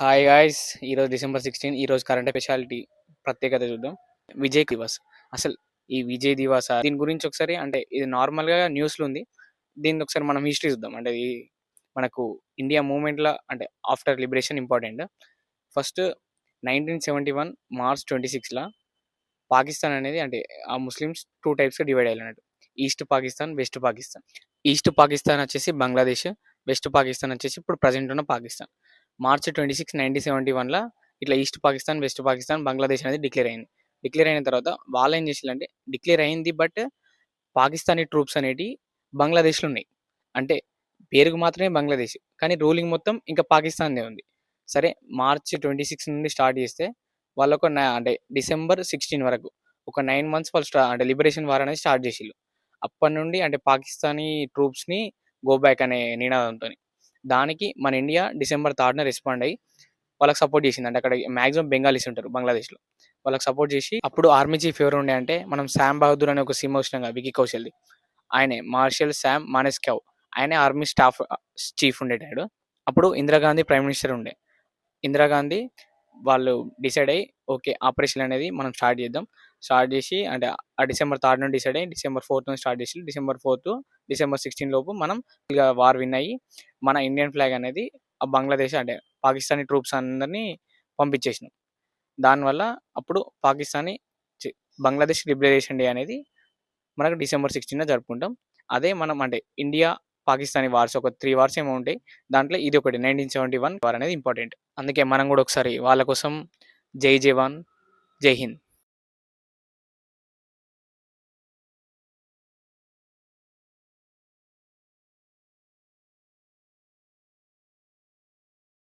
Hi guys! ఈరోజు December 16 ఈరోజు current speciality ప్రత్యేకత చూద్దాం. విజయ్ దివస్. అసలు ఈ విజయ్ దివస్ దీని గురించి ఒకసారి అంటే ఇది నార్మల్‌గా న్యూస్‌లో ఉంది. దీన్ని ఒకసారి మనం హిస్టరీ చూద్దాం. అంటే ఈ మనకు ఇండియా మూవ్‌మెంట్‌ల అంటే after liberation important. First 1971 March 26ల పాకిస్తాన్ అనేది అంటే ఆ ముస్లిమ్స్ 2 టైప్స్‌గా డివైడ్ అయ్యారన్నట్టు. East Pakistan, west Pakistan. East Pakistan వచ్చేసి బంగ్లాదేశ్. వెస్ట్ పాకిస్తాన్ వచ్చేసి ఇప్పుడు ప్రెజెంట్ ఉన్న పాకిస్తాన్. మార్చ్ 26, 1971ల ఇట్లా ఈస్ట్ పాకిస్తాన్, వెస్ట్ పాకిస్తాన్, బంగ్లాదేశ్ అనేది డిక్లేర్ అయింది. డిక్లేర్ అయిన తర్వాత వాళ్ళు ఏం చేసిల్లంటే డిక్లేర్ అయింది బట్ పాకిస్తానీ ట్రూప్స్ అనేటివి బంగ్లాదేశ్‌లో ఉన్నాయి. అంటే పేరుకు మాత్రమే బంగ్లాదేశ్. కానీ రూలింగ్ మొత్తం ఇంకా పాకిస్తాన్‌దే ఉంది. సరే మార్చ్ 26 నుండి స్టార్ట్ చేస్తే వాళ్ళొక అంటే డిసెంబర్ 16 వరకు ఒక 9 మంత్స్ వాళ్ళు అంటే లిబరేషన్ వార్ అనేది స్టార్ట్ చేసిల్లు. అప్పటి నుండి అంటే పాకిస్తానీ ట్రూప్స్‌ని గో బ్యాక్ అనే నినాదంతోని. దానికి మన ఇండియా డిసెంబర్ 3న రెస్పాండ్ అయ్యి వాళ్ళకి సపోర్ట్ చేసింది. అంటే అక్కడ మాక్సిమం బెంగాలీస్ ఉంటారు బంగ్లాదేశ్‌లో. వాళ్ళకి సపోర్ట్ చేసి అప్పుడు ఆర్మీ చీఫ్ ఎవరు ఉండే అంటే మనం శామ్ బహదూర్ అనే ఒక సినిమా వచ్చినాం కదా! విక్కీ కౌశల్‌ది. ఆయనే మార్షల్ శామ్ మానెస్కౌ. ఆయనే ఆర్మీ స్టాఫ్ చీఫ్ ఉండేటాడు. అప్పుడు ఇందిరాగాంధీ ప్రైమ్ మినిస్టర్ ఉండే. ఇందిరాగాంధీ వాళ్ళు డిసైడ్ అయ్యి ఓకే ఆపరేషన్ అనేది మనం స్టార్ట్ చేద్దాం. స్టార్ట్ చేసి అంటే ఆ డిసెంబర్ 3 నుండి డిసైడ్ అయ్యి డిసెంబర్ 4 నుంచి స్టార్ట్ చేసి డిసెంబర్ 4 డిసెంబర్ 16 లోపు మనం ఇక వార్ విన్ అయ్యి మన ఇండియన్ ఫ్లాగ్ అనేది ఆ బంగ్లాదేశ్ అంటే పాకిస్తానీ ట్రూప్స్ అందరినీ పంపించేసినాం. దానివల్ల అప్పుడు పాకిస్తానీ బంగ్లాదేశ్ లిబరేషన్ డే అనేది మనకు డిసెంబర్ 16 జరుపుకుంటాం. అదే మనం అంటే ఇండియా పాకిస్తానీ వార్స్ ఒక 3 వార్స్ ఏమో ఉంటాయి. దాంట్లో ఇది ఒకటి 1971 వార్ అనేది ఇంపార్టెంట్. అందుకే మనం కూడా ఒకసారి వాళ్ళ కోసం జై జవాన్, జై హింద్.